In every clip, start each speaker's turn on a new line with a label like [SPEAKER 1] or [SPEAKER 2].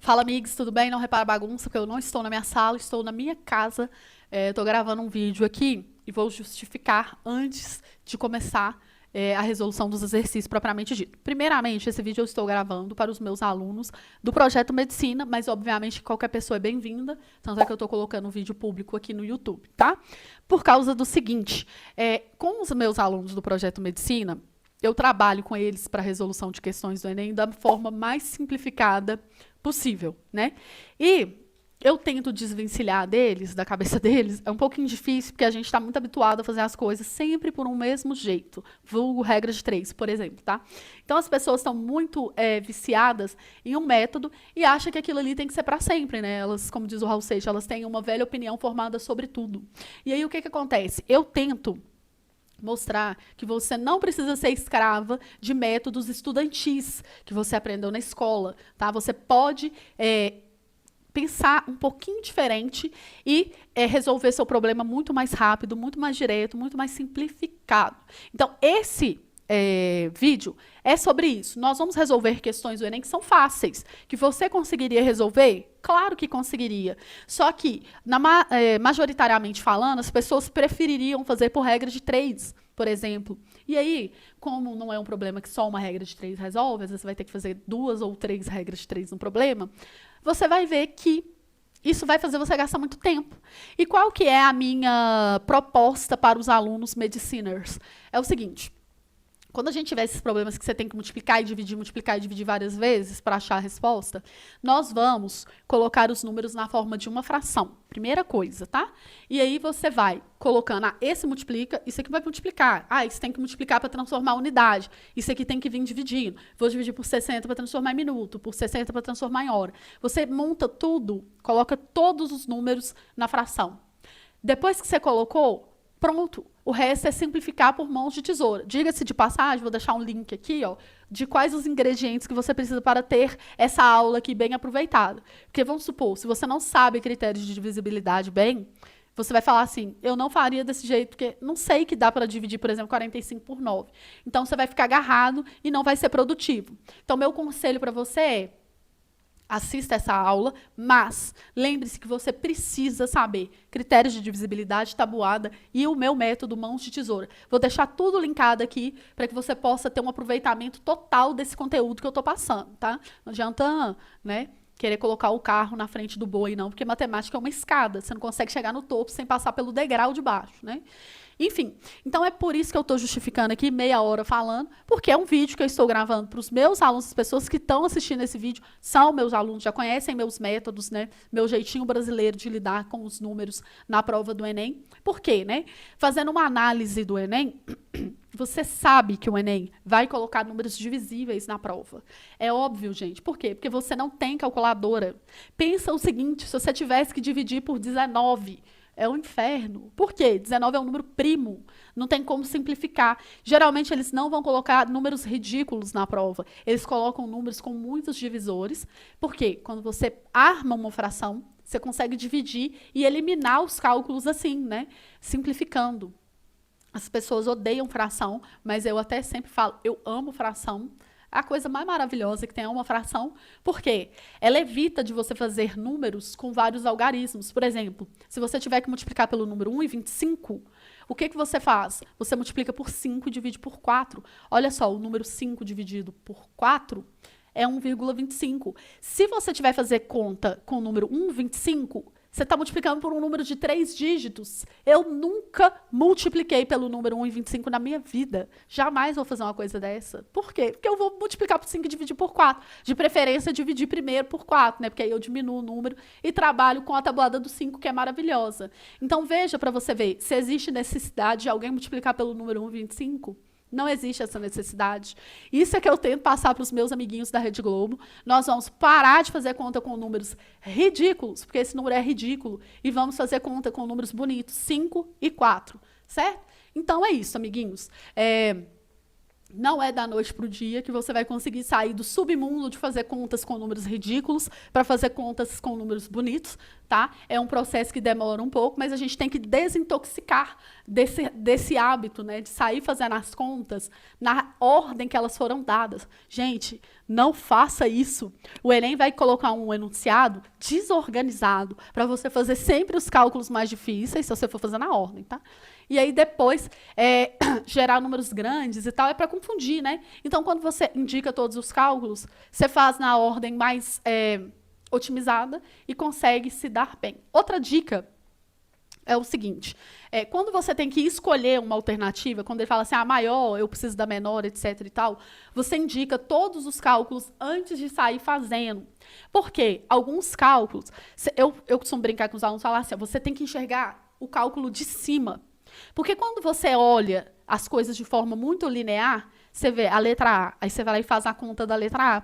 [SPEAKER 1] Fala, amigos, tudo bem? Não repara a bagunça, porque eu não estou na minha sala, estou na minha casa. Estou gravando um vídeo aqui e vou justificar antes de começar a resolução dos exercícios propriamente dito. Primeiramente, esse vídeo eu estou gravando para os meus alunos do Projeto Medicina, mas obviamente qualquer pessoa é bem-vinda, tanto é que eu estou colocando um vídeo público aqui no YouTube, tá? Por causa do seguinte, com os meus alunos do Projeto Medicina, eu trabalho com eles para a resolução de questões do Enem da forma mais simplificada possível, né? E eu tento desvencilhar deles, da cabeça deles, é um pouquinho difícil, porque a gente está muito habituado a fazer as coisas sempre por um mesmo jeito. Vulgo regra de 3, por exemplo, tá? Então, as pessoas estão muito viciadas em um método e acham que aquilo ali tem que ser para sempre, né? Elas, como diz o Raul Seixas, elas têm uma velha opinião formada sobre tudo. E aí, o que acontece? Eu tento mostrar que você não precisa ser escrava de métodos estudantis que você aprendeu na escola, tá? Você pode pensar um pouquinho diferente e resolver seu problema muito mais rápido, muito mais direto, muito mais simplificado. Então, esse vídeo é sobre isso. Nós vamos resolver questões do Enem que são fáceis, que você conseguiria resolver? Claro que conseguiria. Só que, majoritariamente falando, as pessoas prefeririam fazer por regra de 3, por exemplo. E aí, como não é um problema que só uma regra de 3 resolve, às vezes você vai ter que fazer 2 ou 3 regras de 3 no problema, você vai ver que isso vai fazer você gastar muito tempo. E qual que é a minha proposta para os alunos mediciners? É o seguinte: quando a gente tiver esses problemas que você tem que multiplicar e dividir várias vezes para achar a resposta, nós vamos colocar os números na forma de uma fração. Primeira coisa, tá? E aí você vai colocando, esse multiplica, isso aqui vai multiplicar. Isso tem que multiplicar para transformar a unidade. Isso aqui tem que vir dividindo. Vou dividir por 60 para transformar em minuto, por 60 para transformar em hora. Você monta tudo, coloca todos os números na fração. Depois que você colocou, pronto. O resto é simplificar por mãos de tesoura. Diga-se de passagem, vou deixar um link aqui, de quais os ingredientes que você precisa para ter essa aula aqui bem aproveitada. Porque vamos supor, se você não sabe critérios de divisibilidade bem, você vai falar assim: eu não faria desse jeito, porque não sei que dá para dividir, por exemplo, 45 por 9. Então, você vai ficar agarrado e não vai ser produtivo. Então, meu conselho para você é: assista essa aula, mas lembre-se que você precisa saber critérios de divisibilidade, tabuada e o meu método mãos de tesoura. Vou deixar tudo linkado aqui para que você possa ter um aproveitamento total desse conteúdo que eu estou passando, tá? Não adianta, né, querer colocar o carro na frente do boi, não, porque matemática é uma escada. Você não consegue chegar no topo sem passar pelo degrau de baixo, né? Enfim, então é por isso que eu estou justificando aqui meia hora falando, porque é um vídeo que eu estou gravando para os meus alunos, as pessoas que estão assistindo esse vídeo são meus alunos, já conhecem meus métodos, né? Meu jeitinho brasileiro de lidar com os números na prova do Enem. Por quê, né? Fazendo uma análise do Enem, você sabe que o Enem vai colocar números divisíveis na prova. É óbvio, gente. Por quê? Porque você não tem calculadora. Pensa o seguinte: se você tivesse que dividir por 19, é um inferno. Por quê? 19 é um número primo. Não tem como simplificar. Geralmente, eles não vão colocar números ridículos na prova. Eles colocam números com muitos divisores. Por quê? Quando você arma uma fração, você consegue dividir e eliminar os cálculos assim, né? Simplificando. As pessoas odeiam fração, mas eu até sempre falo: eu amo fração. A coisa mais maravilhosa que tem é uma fração, porque ela evita de você fazer números com vários algarismos. Por exemplo, se você tiver que multiplicar pelo número 1,25, o que você faz? Você multiplica por 5 e divide por 4. Olha só, o número 5 dividido por 4 é 1,25. Se você tiver que fazer conta com o número 1,25, você está multiplicando por um número de 3 dígitos. Eu nunca multipliquei pelo número 1,25 na minha vida. Jamais vou fazer uma coisa dessa. Por quê? Porque eu vou multiplicar por 5 e dividir por 4. De preferência, dividir primeiro por 4, né? Porque aí eu diminuo o número e trabalho com a tabuada do 5, que é maravilhosa. Então, veja para você ver se existe necessidade de alguém multiplicar pelo número 1,25. Não existe essa necessidade. Isso é que eu tento passar para os meus amiguinhos da Rede Globo. Nós vamos parar de fazer conta com números ridículos, porque esse número é ridículo, e vamos fazer conta com números bonitos, 5 e 4, certo? Então é isso, amiguinhos. Não é da noite para o dia que você vai conseguir sair do submundo de fazer contas com números ridículos para fazer contas com números bonitos, tá? É um processo que demora um pouco, mas a gente tem que desintoxicar desse hábito, né, de sair fazendo as contas na ordem que elas foram dadas. Gente, não faça isso. O Enem vai colocar um enunciado desorganizado para você fazer sempre os cálculos mais difíceis, se você for fazer na ordem, tá? E aí depois gerar números grandes e tal, é para confundir, né? Então, quando você indica todos os cálculos, você faz na ordem mais otimizada e consegue se dar bem. Outra dica é o seguinte, quando você tem que escolher uma alternativa, quando ele fala assim, maior, eu preciso da menor, etc e tal, você indica todos os cálculos antes de sair fazendo. Por quê? Alguns cálculos, eu costumo brincar com os alunos, falar assim, você tem que enxergar o cálculo de cima. Porque quando você olha as coisas de forma muito linear, você vê a letra A, aí você vai lá e faz a conta da letra A.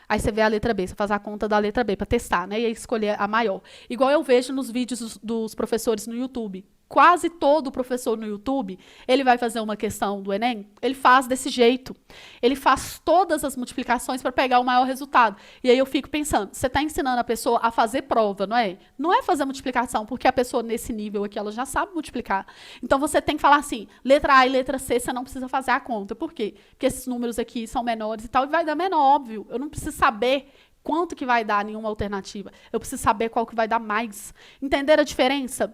[SPEAKER 1] Aí você vê a letra B, você faz a conta da letra B para testar, né? E aí escolher a maior. Igual eu vejo nos vídeos dos professores no YouTube. Quase todo professor no YouTube, ele vai fazer uma questão do Enem, ele faz desse jeito. Ele faz todas as multiplicações para pegar o maior resultado. E aí eu fico pensando, você está ensinando a pessoa a fazer prova, não é? Não é fazer multiplicação, porque a pessoa nesse nível aqui, ela já sabe multiplicar. Então você tem que falar assim, letra A e letra C, você não precisa fazer a conta. Por quê? Porque esses números aqui são menores e tal, e vai dar menor, óbvio. Eu não preciso saber quanto que vai dar nenhuma alternativa. Eu preciso saber qual que vai dar mais. Entenderam a diferença?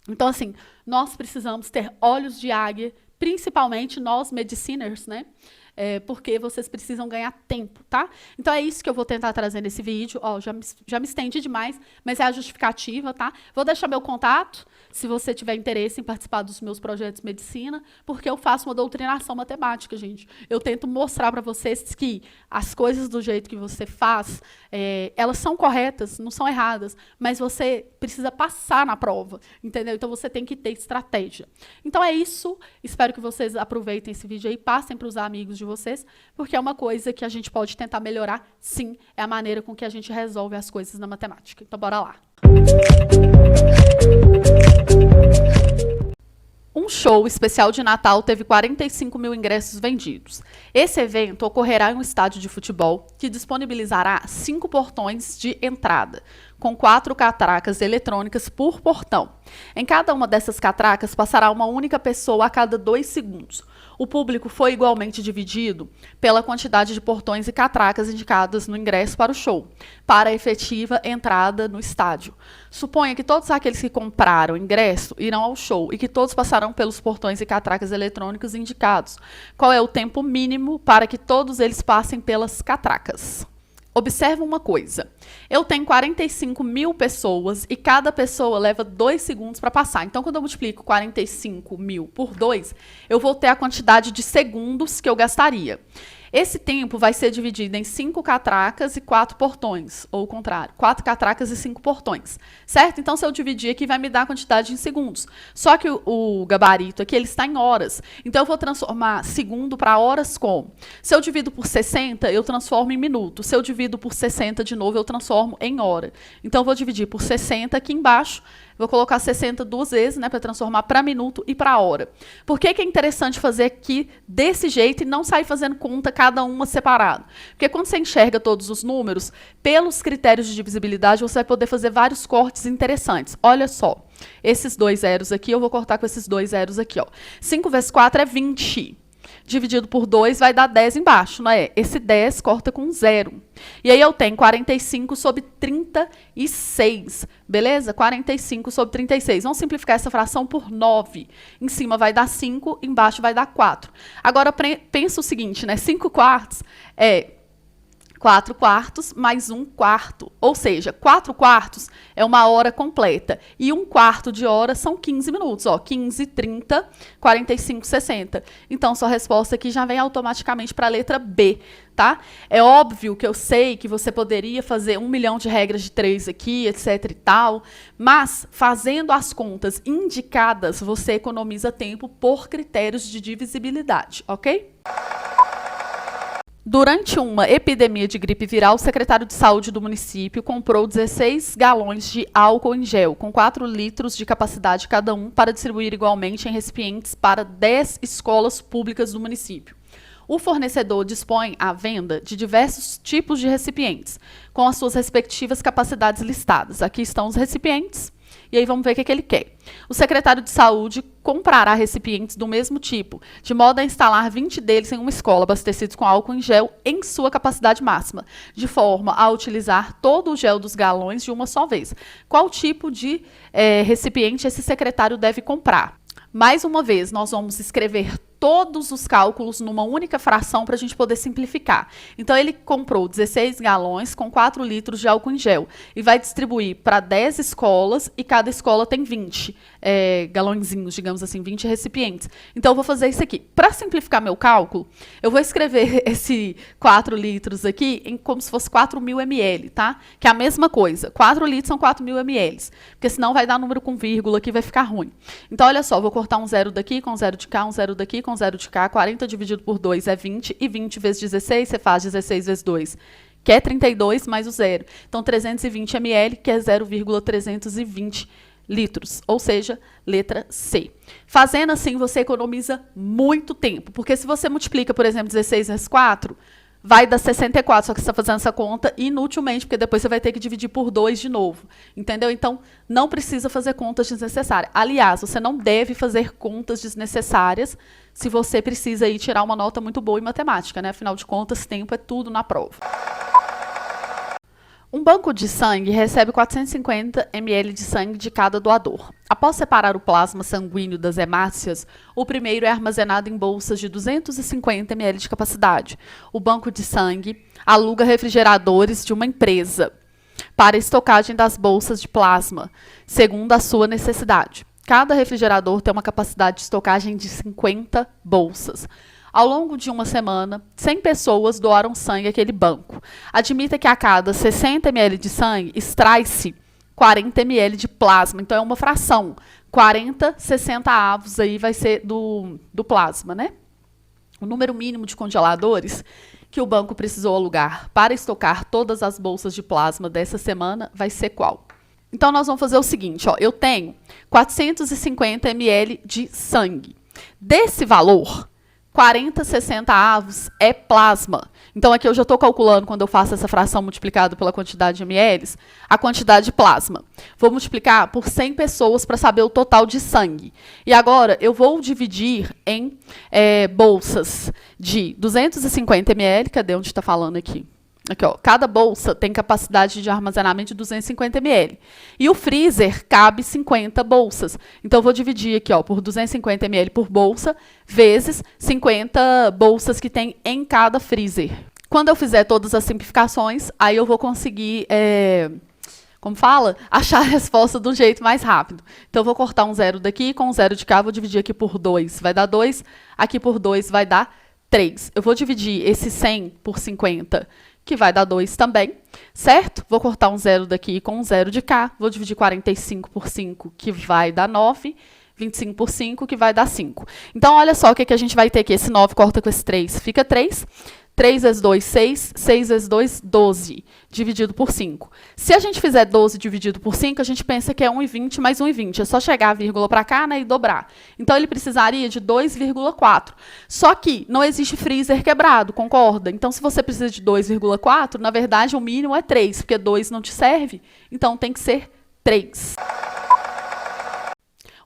[SPEAKER 1] Então, assim, nós precisamos ter olhos de águia, principalmente nós, mediciners, né? Porque vocês precisam ganhar tempo, tá? Então, é isso que eu vou tentar trazer nesse vídeo. Ó, já me estendi demais, mas é a justificativa, tá? Vou deixar meu contato, se você tiver interesse em participar dos meus projetos de medicina, porque eu faço uma doutrinação matemática, gente. Eu tento mostrar para vocês que as coisas do jeito que você faz, elas são corretas, não são erradas, mas você precisa passar na prova, entendeu? Então, você tem que ter estratégia. Então, é isso. Espero que vocês aproveitem esse vídeo aí, passem para os amigos de vocês, porque é uma coisa que a gente pode tentar melhorar, sim, é a maneira com que a gente resolve as coisas na matemática. Então, bora lá. Um show especial de Natal teve 45 mil ingressos vendidos. Esse evento ocorrerá em um estádio de futebol que disponibilizará 5 portões de entrada, com 4 catracas eletrônicas por portão. Em cada uma dessas catracas passará uma única pessoa a cada 2 segundos. O público foi igualmente dividido pela quantidade de portões e catracas indicadas no ingresso para o show, para a efetiva entrada no estádio. Suponha que todos aqueles que compraram ingresso irão ao show e que todos passarão pelos portões e catracas eletrônicos indicados. Qual é o tempo mínimo para que todos eles passem pelas catracas? Observa uma coisa, eu tenho 45 mil pessoas e cada pessoa leva 2 segundos para passar. Então, quando eu multiplico 45 mil por 2, eu vou ter a quantidade de segundos que eu gastaria. Esse tempo vai ser dividido em 5 catracas e 4 portões, ou o contrário, 4 catracas e 5 portões, certo? Então, se eu dividir aqui, vai me dar a quantidade em segundos. Só que o gabarito aqui, ele está em horas. Então, eu vou transformar segundo para horas como? Se eu divido por 60, eu transformo em minuto. Se eu divido por 60 de novo, eu transformo em hora. Então, eu vou dividir por 60 aqui embaixo. Vou colocar 60 duas vezes, né, para transformar para minuto e para hora. Por que é interessante fazer aqui desse jeito e não sair fazendo conta cada uma separado? Porque quando você enxerga todos os números, pelos critérios de divisibilidade, você vai poder fazer vários cortes interessantes. Olha só, esses 2 zeros aqui, eu vou cortar com esses 2 zeros aqui. Ó. 5 vezes 4 é 20. Dividido por 2 vai dar 10 embaixo, não é? Esse 10 corta com 0. E aí eu tenho 45 sobre 36, beleza? 45 sobre 36. Vamos simplificar essa fração por 9. Em cima vai dar 5, embaixo vai dar 4. Agora, pensa o seguinte, né? 5 quartos é 4 quartos mais 1 quarto. Ou seja, 4 quartos é uma hora completa. E 1 quarto de hora são 15 minutos. Ó, 15, 30, 45, 60. Então, sua resposta aqui já vem automaticamente para a letra B. Tá? É óbvio que eu sei que você poderia fazer 1 milhão de regras de 3 aqui, etc e tal. Mas, fazendo as contas indicadas, você economiza tempo por critérios de divisibilidade. Ok? Durante uma epidemia de gripe viral, o secretário de saúde do município comprou 16 galões de álcool em gel, com 4 litros de capacidade cada um, para distribuir igualmente em recipientes para 10 escolas públicas do município. O fornecedor dispõe à venda de diversos tipos de recipientes, com as suas respectivas capacidades listadas. Aqui estão os recipientes, e aí vamos ver o que ele quer. O secretário de saúde comprará recipientes do mesmo tipo, de modo a instalar 20 deles em uma escola, abastecidos com álcool em gel em sua capacidade máxima, de forma a utilizar todo o gel dos galões de uma só vez. Qual tipo de recipiente esse secretário deve comprar? Mais uma vez, nós vamos escrever todos os cálculos numa única fração para a gente poder simplificar. Então, ele comprou 16 galões com 4 litros de álcool em gel e vai distribuir para 10 escolas e cada escola tem 20 galõezinhos, digamos assim, 20 recipientes. Então, eu vou fazer isso aqui. Para simplificar meu cálculo, eu vou escrever esse 4 litros aqui em como se fosse 4.000 ml, tá? Que é a mesma coisa. 4 litros são 4.000 ml, porque senão vai dar número com vírgula aqui, vai ficar ruim. Então, olha só, vou cortar um zero daqui, com um zero de cá, um zero daqui, com zero de cá, 40 dividido por 2 é 20, e 20 vezes 16, você faz 16 vezes 2, que é 32, mais o zero. Então, 320 ml, que é 0,320 litros, ou seja, letra C. Fazendo assim, você economiza muito tempo, porque se você multiplica, por exemplo, 16 vezes 4, vai dar 64, só que você está fazendo essa conta inutilmente, porque depois você vai ter que dividir por 2 de novo, entendeu? Então, não precisa fazer contas desnecessárias. Aliás, você não deve fazer contas desnecessárias se você precisa aí tirar uma nota muito boa em matemática, né? Afinal de contas, tempo é tudo na prova. Um banco de sangue recebe 450 ml de sangue de cada doador. Após separar o plasma sanguíneo das hemácias, o primeiro é armazenado em bolsas de 250 ml de capacidade. O banco de sangue aluga refrigeradores de uma empresa para estocagem das bolsas de plasma, segundo a sua necessidade. Cada refrigerador tem uma capacidade de estocagem de 50 bolsas. Ao longo de uma semana, 100 pessoas doaram sangue àquele banco. Admita que a cada 60 ml de sangue, extrai-se 40 ml de plasma. Então, é uma fração. 40, 60 avos aí vai ser do plasma, né? O número mínimo de congeladores que o banco precisou alugar para estocar todas as bolsas de plasma dessa semana vai ser qual? Então, nós vamos fazer o seguinte, ó, eu tenho 450 ml de sangue. Desse valor, 40, 60 avos é plasma. Então, aqui eu já estou calculando, quando eu faço essa fração multiplicada pela quantidade de ml, a quantidade de plasma. Vou multiplicar por 100 pessoas para saber o total de sangue. E agora, eu vou dividir em bolsas de 250 ml. Cadê onde está falando aqui? Aqui, ó, cada bolsa tem capacidade de armazenamento de 250 ml. E o freezer cabe 50 bolsas. Então, eu vou dividir aqui, ó, por 250 ml por bolsa, vezes 50 bolsas que tem em cada freezer. Quando eu fizer todas as simplificações, aí eu vou conseguir, como fala? Achar a resposta de um jeito mais rápido. Então, eu vou cortar um zero daqui, com um zero de cá, vou dividir aqui por 2. Vai dar 2, aqui por 2 vai dar 3. Eu vou dividir esse 100 por 50, que vai dar 2 também, certo? Vou cortar um zero daqui com um zero de cá. Vou dividir 45 por 5, que vai dar 9. 25 por 5, que vai dar 5. Então, olha só o que a gente vai ter aqui. Esse 9 corta com esse 3, fica 3. 3 vezes 2, 6. 6 vezes 2, 12, dividido por 5. Se a gente fizer 12 dividido por 5, a gente pensa que é 1,20 mais 1,20. É só chegar a vírgula para cá, né, e dobrar. Então, ele precisaria de 2,4. Só que não existe freezer quebrado, concorda? Então, se você precisa de 2,4, na verdade, o mínimo é 3, porque 2 não te serve. Então, tem que ser 3.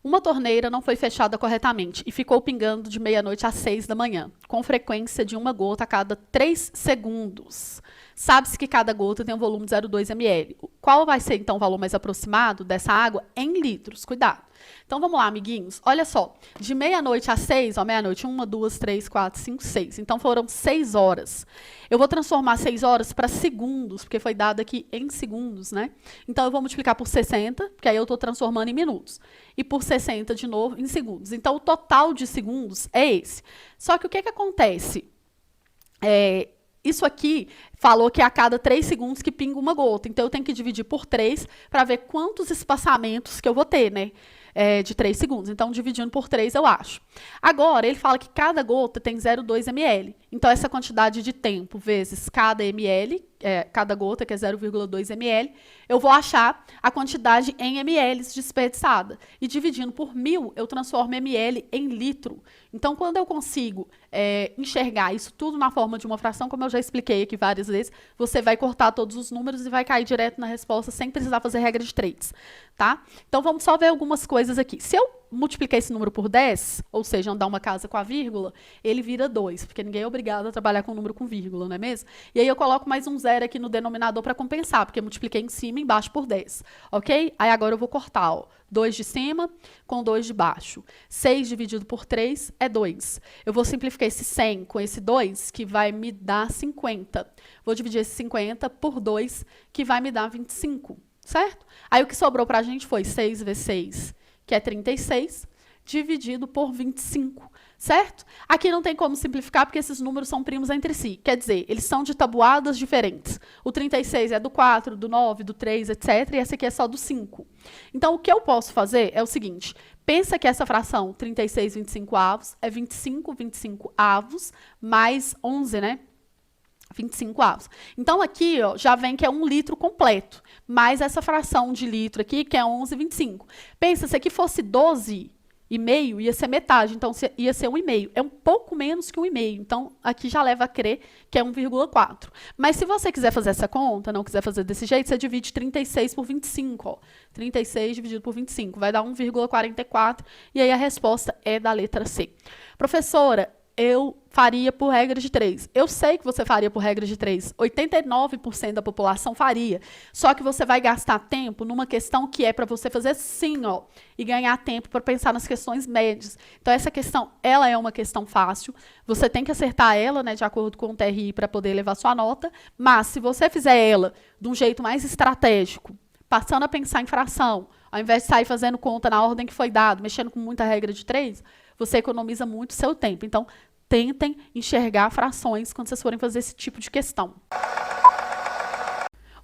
[SPEAKER 1] Uma torneira não foi fechada corretamente e ficou pingando de meia-noite às 6 da manhã, com frequência de uma gota a cada 3 segundos. Sabe-se que cada gota tem um volume de 0,2 ml. Qual vai ser, então, o valor mais aproximado dessa água em litros? Cuidado. Então, vamos lá, amiguinhos. Olha só, de meia-noite às 6, ó, meia-noite, 1, 2, 3, 4, 5, 6. Então, foram 6 horas. Eu vou transformar 6 horas para segundos, porque foi dado aqui em segundos, né? Então, eu vou multiplicar por 60, porque aí eu estou transformando em minutos. E por 60, de novo, em segundos. Então, o total de segundos é esse. Só que o que acontece? Isso aqui falou que é a cada 3 segundos que pinga uma gota. Então, eu tenho que dividir por 3 para ver quantos espaçamentos que eu vou ter, né? De 3 segundos. Então, dividindo por 3, eu acho. Agora, ele fala que cada gota tem 0,2 ml. Então, essa quantidade de tempo vezes cada ml, cada gota, que é 0,2 ml, eu vou achar a quantidade em ml desperdiçada. E dividindo por 1.000, eu transformo ml em litro. Então, quando eu consigo enxergar isso tudo na forma de uma fração, como eu já expliquei aqui várias vezes, você vai cortar todos os números e vai cair direto na resposta sem precisar fazer regra de três, tá? Então, vamos só ver algumas coisas aqui. Se eu multiplicar esse número por 10, ou seja, andar uma casa com a vírgula, ele vira 2, porque ninguém é obrigado a trabalhar com um número com vírgula, não é mesmo? E aí eu coloco mais um zero aqui no denominador para compensar, porque eu multipliquei em cima e embaixo por 10, ok? Aí agora eu vou cortar, ó, 2 de cima com 2 de baixo. 6 dividido por 3 é 2. Eu vou simplificar esse 100 com esse 2, que vai me dar 50. Vou dividir esse 50 por 2, que vai me dar 25, certo? Aí o que sobrou para a gente foi 6 vezes 6, que é 36, dividido por 25, certo? Aqui não tem como simplificar, porque esses números são primos entre si. Quer dizer, eles são de tabuadas diferentes. O 36 é do 4, do 9, do 3, etc. E esse aqui é só do 5. Então, o que eu posso fazer é o seguinte. Pensa que essa fração, 36, 25 avos, é 25 avos, mais 11, né? 25 avos. Então, aqui ó, já vem que é 1 litro completo, mais essa fração de litro aqui, que é 11,25. Pensa, se aqui fosse 12,5, ia ser metade, então ia ser 1,5. É um pouco menos que 1,5, então aqui já leva a crer que é 1,4. Mas se você quiser fazer essa conta, não quiser fazer desse jeito, você divide 36 por 25. Ó. 36 dividido por 25, vai dar 1,44, e aí a resposta é da letra C. Professora, eu faria por regra de 3. Eu sei que você faria por regra de 3. 89% da população faria. Só que você vai gastar tempo numa questão que é para você fazer sim, ó, e ganhar tempo para pensar nas questões médias. Então, essa questão, ela é uma questão fácil. Você tem que acertar ela, né, de acordo com o TRI, para poder levar sua nota. Mas, se você fizer ela de um jeito mais estratégico, passando a pensar em fração, ao invés de sair fazendo conta na ordem que foi dado, mexendo com muita regra de 3, você economiza muito seu tempo. Então, tentem enxergar frações quando vocês forem fazer esse tipo de questão.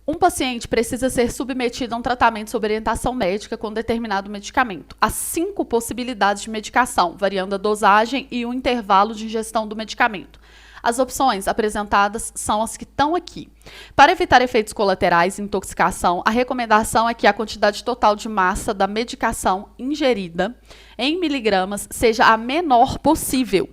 [SPEAKER 1] Um paciente precisa ser submetido a um tratamento sob orientação médica com determinado medicamento. Há 5 possibilidades de medicação, variando a dosagem e o intervalo de ingestão do medicamento. As opções apresentadas são as que estão aqui. Para evitar efeitos colaterais e intoxicação, a recomendação é que a quantidade total de massa da medicação ingerida em miligramas seja a menor possível.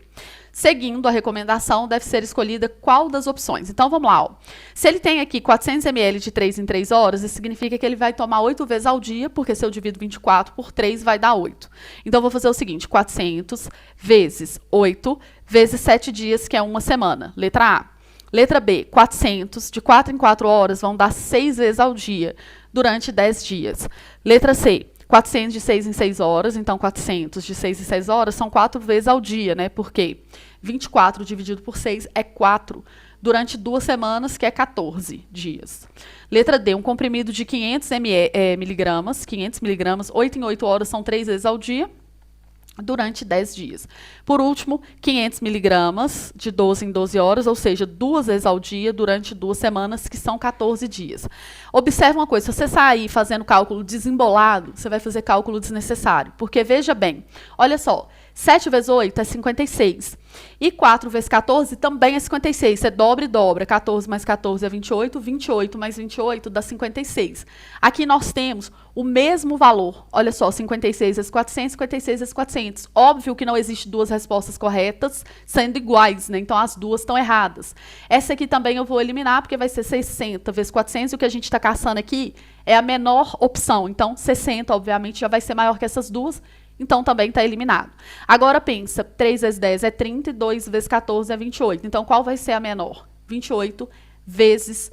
[SPEAKER 1] Seguindo a recomendação, deve ser escolhida qual das opções. Então, vamos lá. Ó. Se ele tem aqui 400 ml de 3 em 3 horas, isso significa que ele vai tomar 8 vezes ao dia, porque se eu divido 24 por 3, vai dar 8. Então, eu vou fazer o seguinte, 400 vezes 8 vezes 7 dias, que é uma semana. Letra A. Letra B, 400 de 4 em 4 horas vão dar 6 vezes ao dia, durante 10 dias. Letra C. 400 de 6 em 6 horas, então 400 de 6 em 6 horas são 4 vezes ao dia, né? Porque 24 dividido por 6 é 4, durante 2 semanas, que é 14 dias. Letra D, um comprimido de 500 miligramas, 8 em 8 horas são 3 vezes ao dia, durante 10 dias. Por último, 500 miligramas de 12 em 12 horas, ou seja, 2 vezes ao dia durante 2 semanas, que são 14 dias. Observe uma coisa, se você sair fazendo cálculo desembolado, você vai fazer cálculo desnecessário, porque veja bem, olha só, 7 vezes 8 é 56. E 4 vezes 14 também é 56. Você dobra e dobra. 14 mais 14 é 28. 28 mais 28 dá 56. Aqui nós temos o mesmo valor. Olha só, 56 vezes 400, 56 vezes 400. Óbvio que não existe duas respostas corretas sendo iguais, né? Então, as duas estão erradas. Essa aqui também eu vou eliminar, porque vai ser 60 vezes 400. E o que a gente está caçando aqui é a menor opção. Então, 60, obviamente, já vai ser maior que essas duas. Então, também está eliminado. Agora, pensa, 3 vezes 10 é 30 e 2 vezes 14 é 28. Então, qual vai ser a menor? 28 vezes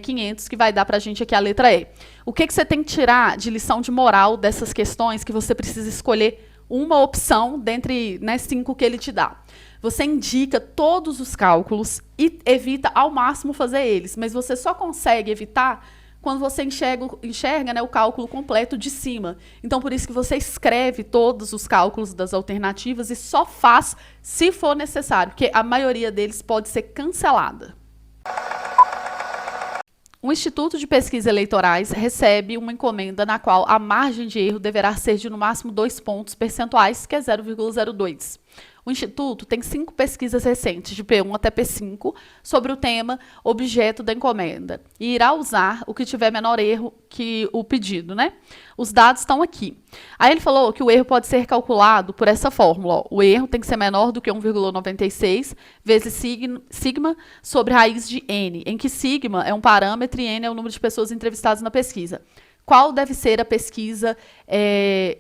[SPEAKER 1] 500, que vai dar para a gente aqui a letra E. O que você tem que tirar de lição de moral dessas questões que você precisa escolher uma opção dentre 5 que ele te dá? Você indica todos os cálculos e evita ao máximo fazer eles, mas você só consegue evitar quando você enxerga, né, o cálculo completo de cima. Então, por isso que você escreve todos os cálculos das alternativas e só faz se for necessário, porque a maioria deles pode ser cancelada. O Instituto de Pesquisas Eleitorais recebe uma encomenda na qual a margem de erro deverá ser de no máximo 2 pontos percentuais, que é 0,02. O Instituto tem 5 pesquisas recentes, de P1 até P5, sobre o tema objeto da encomenda, e irá usar o que tiver menor erro que o pedido, né? Os dados estão aqui. Aí ele falou que o erro pode ser calculado por essa fórmula. Ó. O erro tem que ser menor do que 1,96 vezes sigma sobre raiz de n, em que sigma é um parâmetro e n é o número de pessoas entrevistadas na pesquisa. Qual deve ser a pesquisa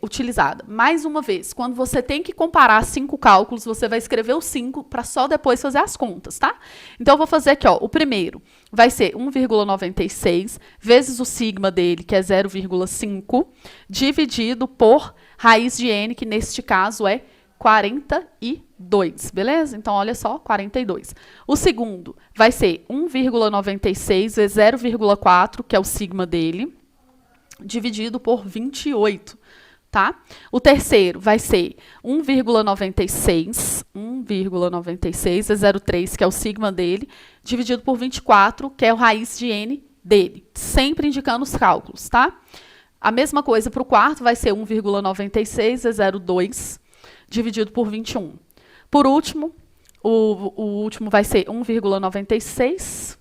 [SPEAKER 1] utilizada? Mais uma vez, quando você tem que comparar 5 cálculos, você vai escrever os 5 para só depois fazer as contas, tá? Então, eu vou fazer aqui, ó, o primeiro vai ser 1,96 vezes o sigma dele, que é 0,5, dividido por raiz de n, que neste caso é 42, beleza? Então, olha só, 42. O segundo vai ser 1,96 vezes 0,4, que é o sigma dele, dividido por 28, tá? O terceiro vai ser 1,96 é 0,3, que é o sigma dele, dividido por 24, que é o raiz de n dele, sempre indicando os cálculos, tá? A mesma coisa para o quarto, vai ser 1,96 é 0,2, dividido por 21. Por último, o último vai ser 1,96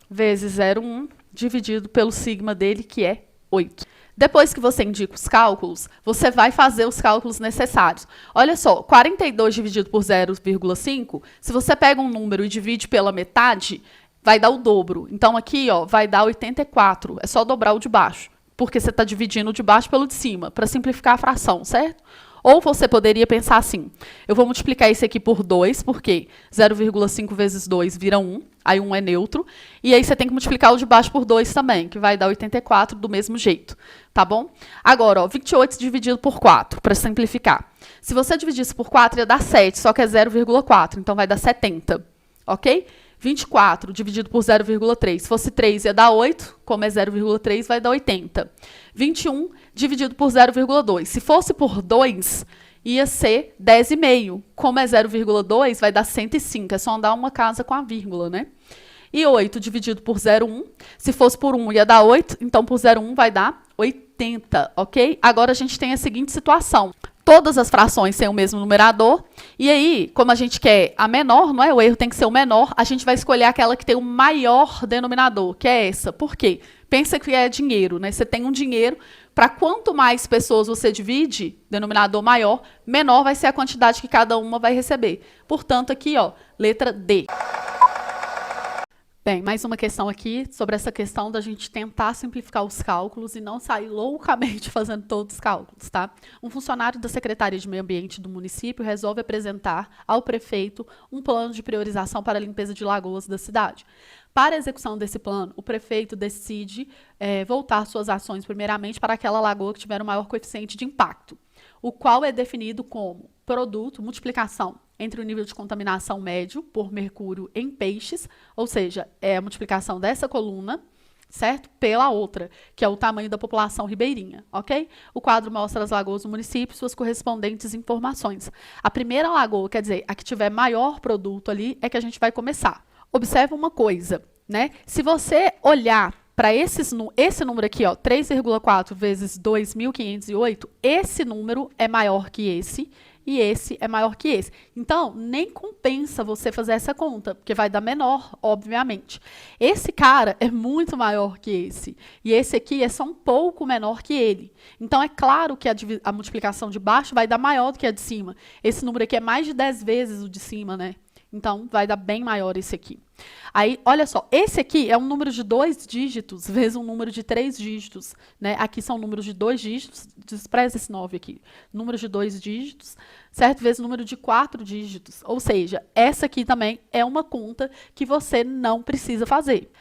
[SPEAKER 1] vezes 0,1, dividido pelo sigma dele, que é 8. Depois que você indica os cálculos, você vai fazer os cálculos necessários. Olha só, 42 dividido por 0,5, se você pega um número e divide pela metade, vai dar o dobro. Então, aqui, ó, vai dar 84. É só dobrar o de baixo, porque você está dividindo o de baixo pelo de cima, para simplificar a fração, certo? Ou você poderia pensar assim, eu vou multiplicar esse aqui por 2, porque 0,5 vezes 2 vira 1, aí 1 é neutro, e aí você tem que multiplicar o de baixo por 2 também, que vai dar 84 do mesmo jeito, tá bom? Agora, ó, 28 dividido por 4, para simplificar. Se você dividisse por 4, ia dar 7, só que é 0,4, então vai dar 70, ok? 24 dividido por 0,3. Se fosse 3, ia dar 8. Como é 0,3, vai dar 80. 21 dividido por 0,2. Se fosse por 2, ia ser 10,5. Como é 0,2, vai dar 105. É só andar uma casa com a vírgula, né? E 8 dividido por 0,1. Se fosse por 1, ia dar 8. Então, por 0,1 vai dar 80, ok? Agora, a gente tem a seguinte situação. Todas as frações têm o mesmo numerador, e aí, como a gente quer a menor, não é? O erro tem que ser o menor, a gente vai escolher aquela que tem o maior denominador, que é essa. Por quê? Pensa que é dinheiro, né? Você tem um dinheiro, para quanto mais pessoas você divide, denominador maior, menor vai ser a quantidade que cada uma vai receber. Portanto, aqui, ó, letra D. Bem, mais uma questão aqui sobre essa questão da gente tentar simplificar os cálculos e não sair loucamente fazendo todos os cálculos, tá? Um funcionário da Secretaria de Meio Ambiente do município resolve apresentar ao prefeito um plano de priorização para a limpeza de lagoas da cidade. Para a execução desse plano, o prefeito decide voltar suas ações primeiramente para aquela lagoa que tiver o maior coeficiente de impacto, o qual é definido como produto, multiplicação entre o nível de contaminação médio por mercúrio em peixes, ou seja, é a multiplicação dessa coluna, certo? Pela outra, que é o tamanho da população ribeirinha, ok? O quadro mostra as lagoas do município e suas correspondentes informações. A primeira lagoa, quer dizer, a que tiver maior produto ali, é que a gente vai começar. Observa uma coisa, né? Se você olhar para esse número aqui, ó, 3,4 vezes 2.508, esse número é maior que esse, e esse é maior que esse. Então, nem compensa você fazer essa conta, porque vai dar menor, obviamente. Esse cara é muito maior que esse, e esse aqui é só um pouco menor que ele. Então, é claro que a multiplicação de baixo vai dar maior do que a de cima. Esse número aqui é mais de 10 vezes o de cima, né? Então, vai dar bem maior esse aqui. Aí, olha só, esse aqui é um número de 2 dígitos vezes um número de 3 dígitos, né? Aqui são números de 2 dígitos, despreza esse 9 aqui. Números de 2 dígitos, certo? Vezes número de 4 dígitos. Ou seja, essa aqui também é uma conta que você não precisa fazer.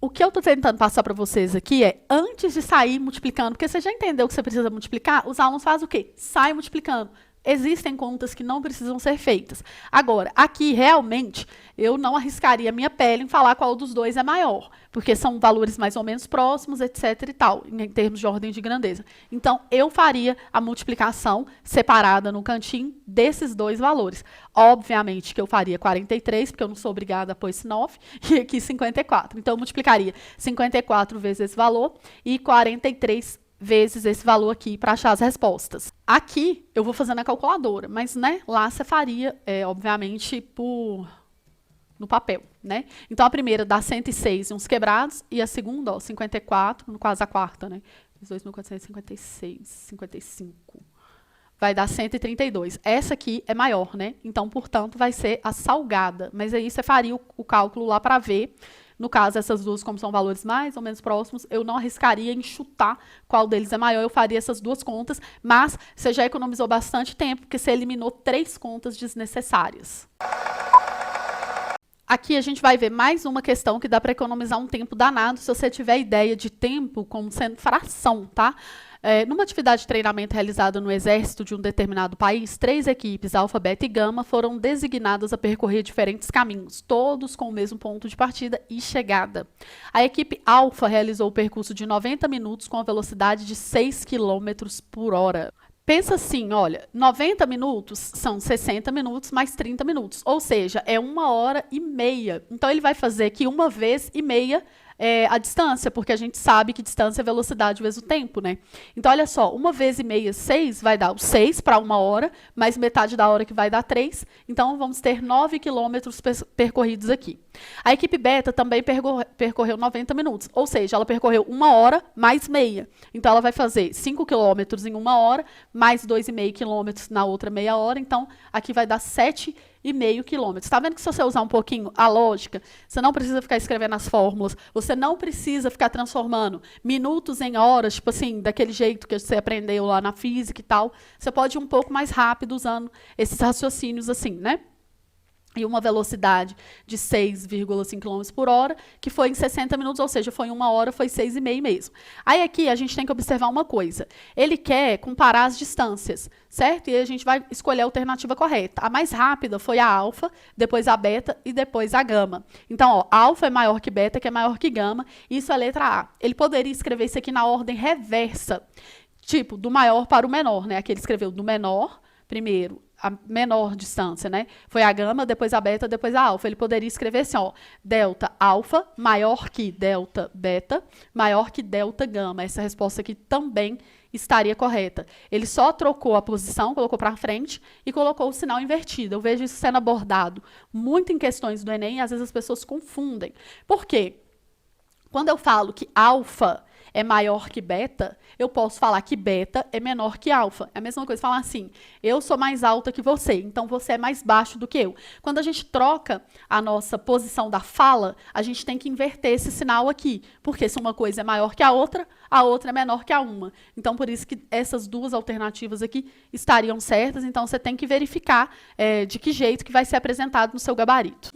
[SPEAKER 1] O que eu estou tentando passar para vocês aqui é, antes de sair multiplicando, porque você já entendeu que você precisa multiplicar, os alunos fazem o quê? Saem multiplicando. Existem contas que não precisam ser feitas. Agora, aqui, realmente, eu não arriscaria a minha pele em falar qual dos dois é maior, porque são valores mais ou menos próximos, etc. e tal, em termos de ordem de grandeza. Então, eu faria a multiplicação separada no cantinho desses dois valores. Obviamente que eu faria 43, porque eu não sou obrigada a pôr esse 9, e aqui 54. Então, eu multiplicaria 54 vezes esse valor e 43 vezes esse valor aqui para achar as respostas. Aqui eu vou fazer na calculadora, mas né, lá você faria, obviamente, no papel, né? Então a primeira dá 106 e uns quebrados, e a segunda, ó, 54, no quase a quarta, né? 2.456, 55. Vai dar 132. Essa aqui é maior, né? Então, portanto, vai ser a salgada. Mas aí você faria o cálculo lá para ver. No caso, essas duas, como são valores mais ou menos próximos, eu não arriscaria em chutar qual deles é maior. Eu faria essas duas contas, mas você já economizou bastante tempo, porque você eliminou 3 contas desnecessárias. Aqui a gente vai ver mais uma questão que dá para economizar um tempo danado, se você tiver ideia de tempo como sendo fração, tá? Numa atividade de treinamento realizada no exército de um determinado país, 3 equipes, Alfa, Beta e Gama, foram designadas a percorrer diferentes caminhos, todos com o mesmo ponto de partida e chegada. A equipe Alfa realizou o percurso de 90 minutos com a velocidade de 6 km por hora. Pensa assim, olha, 90 minutos são 60 minutos mais 30 minutos, ou seja, é 1h30. Então, ele vai fazer aqui 1,5 vezes a distância, porque a gente sabe que distância é velocidade vezes o tempo, né? Então, olha só, 1,5 vezes 6 vai dar o 6 para 1 hora, mais metade da hora que vai dar 3. Então, vamos ter 9 quilômetros percorridos aqui. A equipe Beta também percorreu 90 minutos, ou seja, ela percorreu 1 hora mais meia. Então, ela vai fazer 5 quilômetros em 1 hora, mais 2,5 quilômetros na outra meia hora. Então, aqui vai dar 7,5 quilômetros. Tá vendo que se você usar um pouquinho a lógica, você não precisa ficar escrevendo as fórmulas, você não precisa ficar transformando minutos em horas, tipo assim, daquele jeito que você aprendeu lá na física e tal. Você pode ir um pouco mais rápido usando esses raciocínios assim, né? E uma velocidade de 6,5 km por hora, que foi em 60 minutos, ou seja, foi em 1 hora, foi 6,5 mesmo. Aí aqui a gente tem que observar uma coisa. Ele quer comparar as distâncias, certo? E a gente vai escolher a alternativa correta. A mais rápida foi a alfa, depois a beta e depois a gama. Então, ó, alfa é maior que beta, que é maior que gama. Isso é a letra A. Ele poderia escrever isso aqui na ordem reversa, tipo, do maior para o menor, né? Aqui ele escreveu do menor, primeiro, a menor distância, né? Foi a gama, depois a beta, depois a alfa. Ele poderia escrever assim, ó, delta alfa maior que delta beta, maior que delta gama. Essa resposta aqui também estaria correta. Ele só trocou a posição, colocou para frente e colocou o sinal invertido. Eu vejo isso sendo abordado muito em questões do Enem e às vezes as pessoas confundem. Por quê? Quando eu falo que alfa é maior que beta, eu posso falar que beta é menor que alfa. É a mesma coisa falar assim, eu sou mais alta que você, então você é mais baixo do que eu. Quando a gente troca a nossa posição da fala, a gente tem que inverter esse sinal aqui, porque se uma coisa é maior que a outra é menor que a uma. Então, por isso que essas duas alternativas aqui estariam certas, então você tem que verificar de que jeito que vai ser apresentado no seu gabarito.